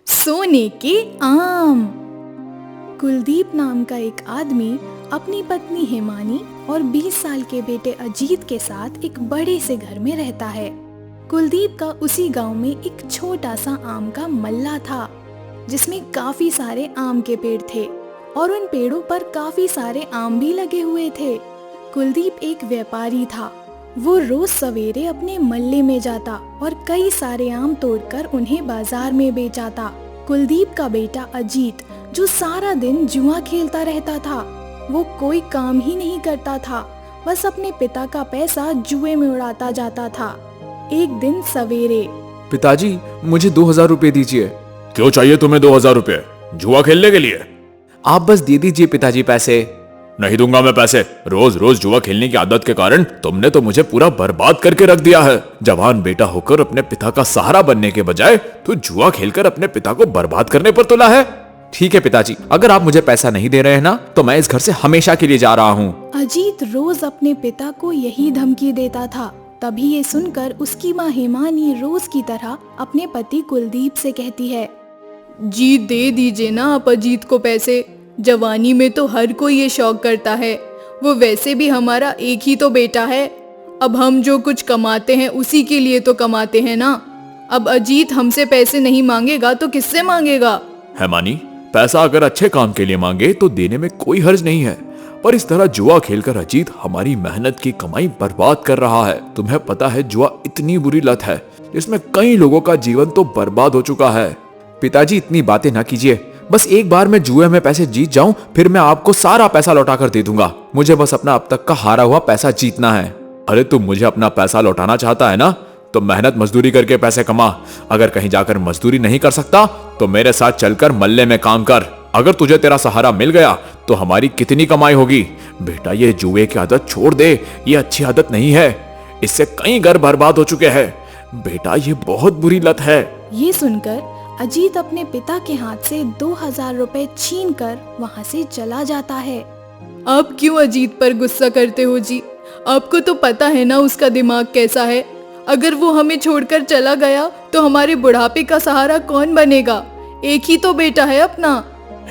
सोने के आम। कुलदीप नाम का एक आदमी अपनी पत्नी हिमानी और 20 साल के बेटे अजीत के साथ एक बड़े से घर में रहता है। कुलदीप का उसी गांव में एक छोटा सा आम का मल्ला था, जिसमें काफी सारे आम के पेड़ थे और उन पेड़ों पर काफी सारे आम भी लगे हुए थे। कुलदीप एक व्यापारी था। वो रोज सवेरे अपने मल्ले में जाता और कई सारे आम तोड़कर उन्हें बाजार में बेचाता। कुलदीप का बेटा अजीत, जो सारा दिन जुआ खेलता रहता था, वो कोई काम ही नहीं करता था, बस अपने पिता का पैसा जुए में उड़ाता जाता था। एक दिन सवेरे, पिताजी, मुझे 2000 रुपए दीजिए। क्यों चाहिए तुम्हें 2000 रुपए? जुआ खेलने के लिए? आप बस दे दीजिए पिताजी पैसे। नहीं दूंगा मैं पैसे। रोज रोज जुआ खेलने की आदत के कारण तुमने तो मुझे पूरा बर्बाद करके रख दिया है। जवान बेटा होकर अपने पिता का सहारा बनने के बजाय तू जुआ खेलकर अपने पिता को बर्बाद करने पर तुला है। ठीक है पिताजी, अगर आप मुझे पैसा नहीं दे रहे हैं ना, तो मैं इस घर से हमेशा के लिए जा रहा हूँ। अजीत रोज अपने पिता को यही धमकी देता था। तभी ये सुनकर उसकी माँ हिमानी रोज की तरह अपने पति कुलदीप से कहती है, जी दे दीजिए ना आप अजीत को पैसे। जवानी में तो हर कोई ये शौक करता है। वो वैसे भी हमारा एक ही तो बेटा है। अब हम जो कुछ कमाते हैं उसी के लिए तो कमाते हैं ना। अब अजीत हमसे पैसे नहीं मांगेगा तो किससे मांगेगा? हिमानी, पैसा अगर अच्छे काम के लिए मांगे तो देने में कोई हर्ज नहीं है, पर इस तरह जुआ खेलकर अजीत हमारी मेहनत की कमाई बर्बाद कर रहा है। तुम्हें पता है जुआ इतनी बुरी लत है जिसमें कई लोगों का जीवन तो बर्बाद हो चुका है। पिताजी, इतनी बातें ना कीजिए। बस एक बार मैं जुए में पैसे जीत जाऊं, फिर मैं आपको सारा पैसा लौटा कर दे दूंगा। मुझे बस अपना अब तक का हारा हुआ पैसा जीतना है। अरे तुम मुझे अपना पैसा लौटाना चाहता है ना, तो मेहनत मजदूरी करके पैसे कमा। अगर कहीं जाकर मजदूरी नहीं कर सकता तो मेरे साथ चलकर मल्ले में काम कर। अगर तुझे तेरा सहारा मिल गया तो हमारी कितनी कमाई होगी। बेटा, ये जुए की आदत छोड़ दे। ये अच्छी आदत नहीं है। इससे कई घर बर्बाद हो चुके हैं। बेटा, ये बहुत बुरी लत है। ये सुनकर अजीत अपने पिता के हाथ से 2000 रुपए छीनकर वहाँ से चला जाता है। आप क्यों अजीत पर गुस्सा करते हो जी? आपको तो पता है ना उसका दिमाग कैसा है। अगर वो हमें छोड़कर चला गया तो हमारे बुढ़ापे का सहारा कौन बनेगा? एक ही तो बेटा है अपना।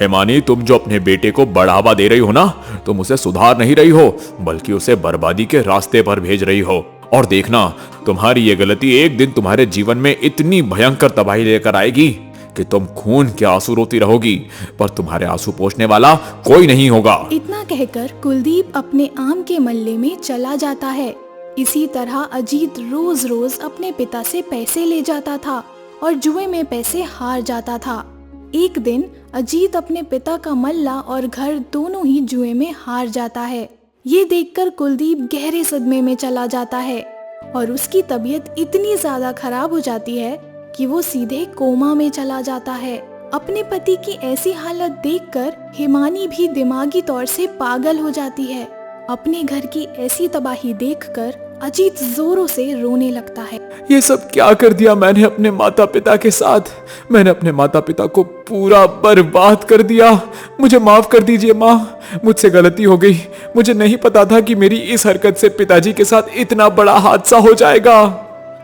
हिमानी, तुम जो अपने बेटे को बढ़ावा दे रही हो ना, तुम उसे सुधार नहीं रही हो, बल्कि उसे बर्बादी के रास्ते पर भेज रही हो। और देखना, तुम्हारी ये गलती एक दिन तुम्हारे जीवन में इतनी भयंकर तबाही लेकर आएगी कि तुम खून के आंसू रोती रहोगी, पर तुम्हारे आंसू पोंछने वाला कोई नहीं होगा। इतना कहकर कुलदीप अपने आम के मल्ले में चला जाता है। इसी तरह अजीत रोज रोज अपने पिता से पैसे ले जाता था और जुए में पैसे हार जाता था। एक दिन अजीत अपने पिता का मल्ला और घर दोनों ही जुए में हार जाता है। ये देखकर कुलदीप गहरे सदमे में चला जाता है और उसकी तबीयत इतनी ज्यादा खराब हो जाती है कि वो सीधे कोमा में चला जाता है। अपने पति की ऐसी हालत देखकर हिमानी भी दिमागी तौर से पागल हो जाती है। अपने घर की ऐसी तबाही देखकर अजीत जोरों से रोने लगता है। ये सब क्या कर दिया मैंने अपने माता पिता के साथ। मैंने अपने माता पिता को पूरा बर्बाद कर दिया। मुझे माफ कर दीजिए माँ, मुझसे गलती हो गई। मुझे नहीं पता था कि मेरी इस हरकत से पिताजी के साथ इतना बड़ा हादसा हो जाएगा।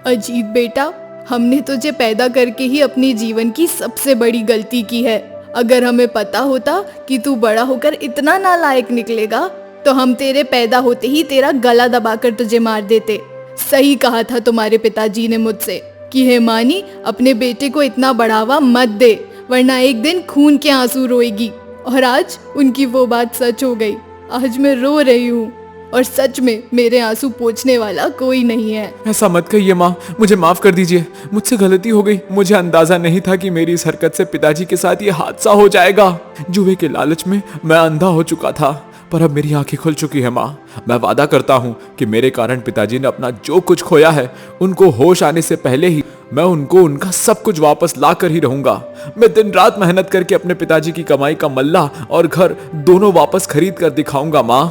अजीत बेटा, हमने तुझे पैदा करके ही अपने जीवन की सबसे बड़ी गलती की है। अगर हमें पता होता कि तू बड़ा होकर इतना नालायक निकलेगा तो हम तेरे पैदा होते ही तेरा गला दबाकर तुझे मार देते। सही कहा था तुम्हारे पिताजी ने मुझसे कि हिमानी, अपने बेटे को इतना बढ़ावा मत दे, वरना एक दिन खून के आंसू रोएगी। और आज उनकी वो बात सच हो गई। आज मैं रो रही हूँ और सच में मेरे आंसू पोंछने वाला कोई नहीं है। ऐसा मत कहिए माँ, मुझे माफ कर दीजिए। मुझसे गलती हो गई। मुझे अंदाजा नहीं था कि मेरी इस हरकत से पिताजी के साथ ये हादसा हो जाएगा। जुए के लालच में मैं अंधा हो चुका था, पर अब मेरी आंखें खुल चुकी है माँ। मैं वादा करता हूँ कि मेरे कारण पिताजी ने अपना जो कुछ खोया है, उनको होश आने से पहले ही मैं उनको उनका सब कुछ वापस ला कर ही रहूंगा। मैं दिन रात मेहनत करके अपने पिताजी की कमाई का मल्ला और घर दोनों वापस खरीद कर दिखाऊंगा माँ।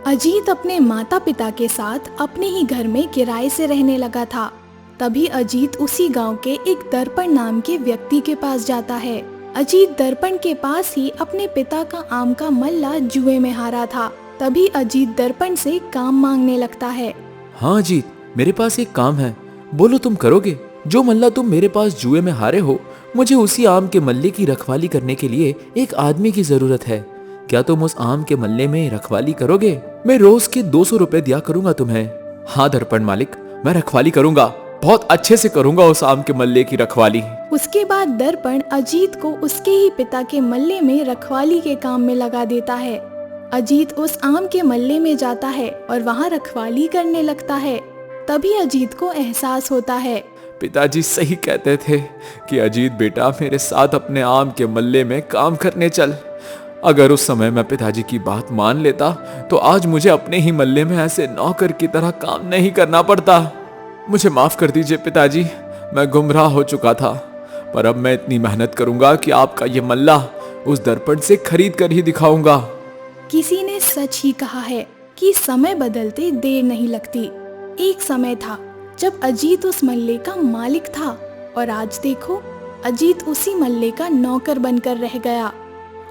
अजीत अपने माता पिता के साथ अपने ही घर में किराए से रहने लगा था। तभी अजीत उसी गांव के एक दर्पण नाम के व्यक्ति के पास जाता है। अजीत दर्पण के पास ही अपने पिता का आम का मल्ला जुए में हारा था। तभी अजीत दर्पण से काम मांगने लगता है। हाँ अजीत, मेरे पास एक काम है, बोलो तुम करोगे। जो मल्ला तुम मेरे पास जुए में हारे हो मुझे उसी आम के मल्ले की रखवाली करने के लिए एक आदमी की जरूरत है। क्या तुम उस आम के मल्ले में रखवाली करोगे? मैं रोज के 200 रुपए दिया करूंगा तुम्हें। हाँ दर्पण मालिक, मैं रखवाली करूंगा, बहुत अच्छे से करूंगा उस आम के मल्ले की रखवाली। उसके बाद दर्पण अजीत को उसके ही पिता के मल्ले में रखवाली के काम में लगा देता है। अजीत उस आम के मल्ले में जाता है और वहाँ रखवाली करने लगता है। तभी अजीत को एहसास होता है, पिताजी सही कहते थे कि अजीत बेटा मेरे साथ अपने आम के मल्ले में काम करने चल। अगर उस समय मैं पिताजी की बात मान लेता तो आज मुझे अपने ही मल्ले में ऐसे नौकर की तरह काम नहीं करना पड़ता। मुझे माफ कर दीजिए पिताजी, मैं गुमराह हो चुका था, पर अब मैं इतनी मेहनत करूंगा कि आपका ये मल्ला उस दर्पण से खरीद कर ही दिखाऊंगा। किसी ने सच ही कहा है कि समय बदलते देर नहीं लगती। एक समय था जब अजीत उस मल्ले का मालिक था और आज देखो अजीत उसी मल्ले का नौकर बनकर रह गया।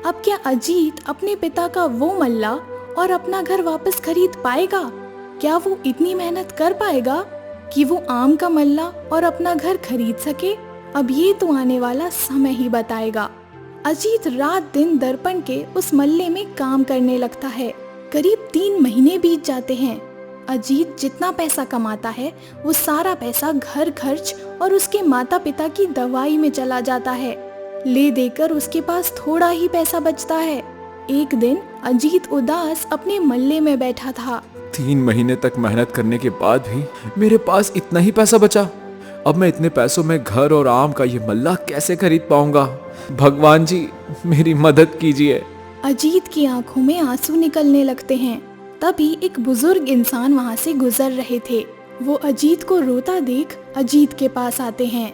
अब क्या अजीत अपने पिता का वो मल्ला और अपना घर वापस खरीद पाएगा? क्या वो इतनी मेहनत कर पाएगा कि वो आम का मल्ला और अपना घर खरीद सके? अब ये तो आने वाला समय ही बताएगा। अजीत रात दिन दर्पण के उस मल्ले में काम करने लगता है। करीब 3 महीने बीत जाते हैं। अजीत जितना पैसा कमाता है वो सारा पैसा घर खर्च और उसके माता पिता की दवाई में चला जाता है। ले देकर उसके पास थोड़ा ही पैसा बचता है। एक दिन अजीत उदास अपने मल्ले में बैठा था। 3 महीने तक मेहनत करने के बाद भी मेरे पास इतना ही पैसा बचा। अब मैं इतने पैसों में घर और आम का ये मल्ला कैसे खरीद पाऊंगा? भगवान जी मेरी मदद कीजिए। अजीत की आंखों में आंसू निकलने लगते हैं। तभी एक बुजुर्ग इंसान वहाँ से गुजर रहे थे। वो अजीत को रोता देख अजीत के पास आते हैं।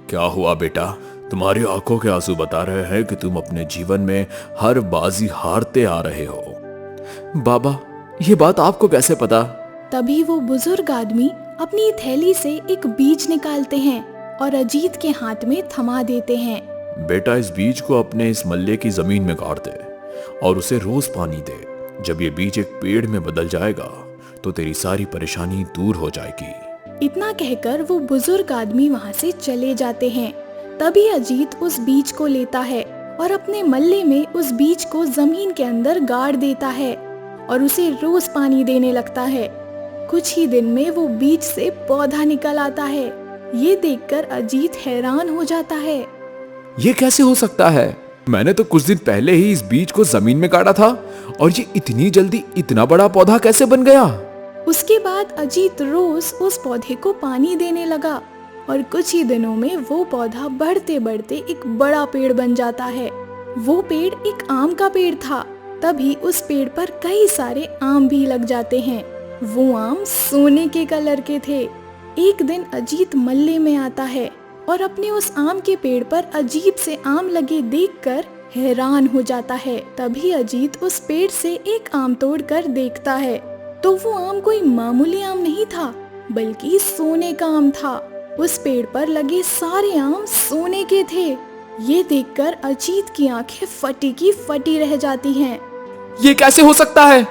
क्या हुआ बेटा? तुम्हारी आंखों के आंसू बता रहे हैं कि तुम अपने जीवन में हर बाजी हारते आ रहे हो। बाबा ये बात आपको कैसे पता? तभी वो बुजुर्ग आदमी अपनी थैली से एक बीज निकालते हैं और अजीत के हाथ में थमा देते हैं। बेटा इस बीज को अपने इस मल्ले की जमीन में गाड़ दे और उसे रोज पानी दे। जब ये बीज एक पेड़ में बदल जाएगा तो तेरी सारी परेशानी दूर हो जाएगी। इतना कहकर वो बुजुर्ग आदमी वहाँ से चले जाते हैं। तभी अजीत उस बीज को लेता है और अपने मल्ले में उस बीज को जमीन के अंदर गाड़ देता है और उसे रोज पानी देने लगता है। कुछ ही दिन में वो बीज से पौधा निकल आता है। ये देखकर अजीत हैरान हो जाता है। ये कैसे हो सकता है? मैंने तो कुछ दिन पहले ही इस बीज को जमीन में गाड़ा था और ये इतनी जल्दी इतना बड़ा पौधा कैसे बन गया? उसके बाद अजीत रोज उस पौधे को पानी देने लगा और कुछ ही दिनों में वो पौधा बढ़ते बढ़ते एक बड़ा पेड़ बन जाता है। वो पेड़ एक आम का पेड़ था। तभी उस पेड़ पर कई सारे आम भी लग जाते हैं। वो आम सोने के कलर के थे। एक दिन अजीत मल्ले में आता है और अपने उस आम के पेड़ पर अजीब से आम लगे देखकर हैरान हो जाता है। तभी अजीत उस पेड़ से एक आम तोड़कर देखता है तो वो आम कोई मामूली आम नहीं था बल्कि सोने का आम था। उस पेड़ पर लगे सारे आम सोने के थे। ये देखकर अजीत की आंखें फटी की फटी रह जाती हैं। ये कैसे हो सकता है?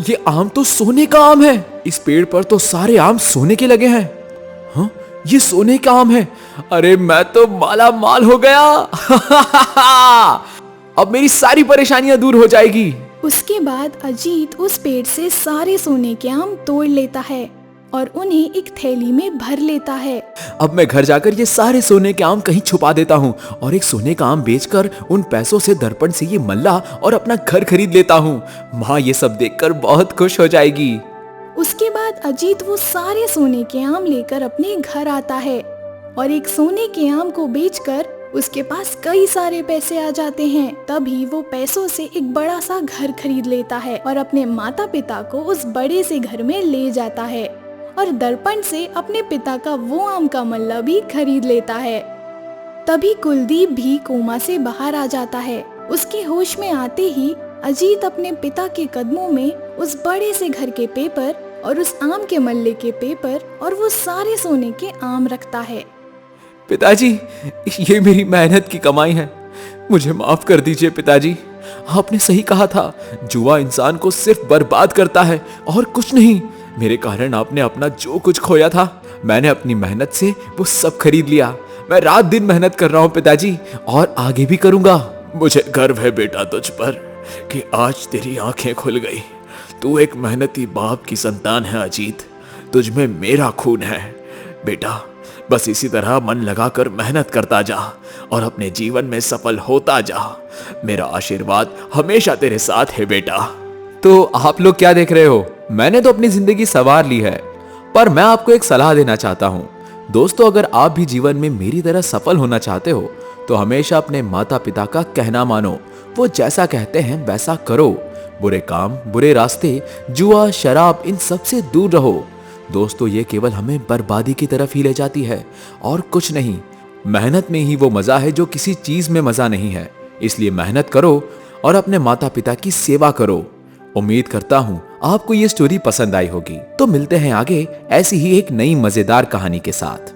ये आम तो सोने का आम है। इस पेड़ पर तो सारे आम सोने के लगे हैं। हाँ, ये सोने का आम है। अरे मैं तो माला माल हो गया। अब मेरी सारी परेशानियां दूर हो जाएगी। उसके बाद अजीत उस पेड़ से सारे सोने के आम तोड़ लेता है और उन्हें एक थैली में भर लेता है। अब मैं घर जाकर ये सारे सोने के आम कहीं छुपा देता हूँ और एक सोने का आम बेचकर उन पैसों से दर्पण से ये मल्ला और अपना घर खरीद लेता हूँ। माँ ये सब देखकर बहुत खुश हो जाएगी। उसके बाद अजीत वो सारे सोने के आम लेकर अपने घर आता है और एक सोने के आम को बेचकर उसके पास कई सारे पैसे आ जाते हैं। तभी वो पैसों से एक बड़ा सा घर खरीद लेता है और अपने माता पिता को उस बड़े से घर में ले जाता है और दर्पण से अपने पिता का वो आम का मल्ला भी खरीद लेता है। तभी कुलदीप भी कोमा से बाहर आ जाता है। उसके होश में आते ही अजीत अपने पिता के कदमों में उस बड़े से घर के पेपर और उस आम के मल्ले के पेपर और वो सारे सोने के आम रखता है। पिताजी ये मेरी मेहनत की कमाई है, मुझे माफ कर दीजिए पिताजी। आपने सही कहा था, जुआ इंसान को सिर्फ बर्बाद करता है और कुछ नहीं। मेरे कारण आपने अपना जो कुछ खोया था मैंने अपनी मेहनत से वो सब खरीद लिया। मैं रात दिन मेहनत कर रहा हूँ पिताजी, और आगे भी करूंगा। मुझे गर्व है बेटा तुझ पर कि आज तेरी आंखें खुल गई। तू एक मेहनती बाप की संतान है अजीत, तुझ में मेरा खून है बेटा। बस इसी तरह मन लगाकर मेहनत करता जा और अपने जीवन में सफल होता जा। मेरा आशीर्वाद हमेशा तेरे साथ है बेटा। तो आप लोग क्या देख रहे हो? मैंने तो अपनी जिंदगी संवार ली है, पर मैं आपको एक सलाह देना चाहता हूँ। दोस्तों, अगर आप भी जीवन में मेरी तरह सफल होना चाहते हो तो हमेशा अपने माता पिता का कहना मानो। वो जैसा कहते हैं वैसा करो। बुरे काम, बुरे रास्ते, जुआ, शराब, इन सब से दूर रहो। दोस्तों, ये केवल हमें बर्बादी की तरफ ही ले जाती है और कुछ नहीं। मेहनत में ही वो मजा है जो किसी चीज में मजा नहीं है। इसलिए मेहनत करो और अपने माता पिता की सेवा करो। उम्मीद करता हूं आपको ये स्टोरी पसंद आई होगी। तो मिलते हैं आगे ऐसी ही एक नई मजेदार कहानी के साथ।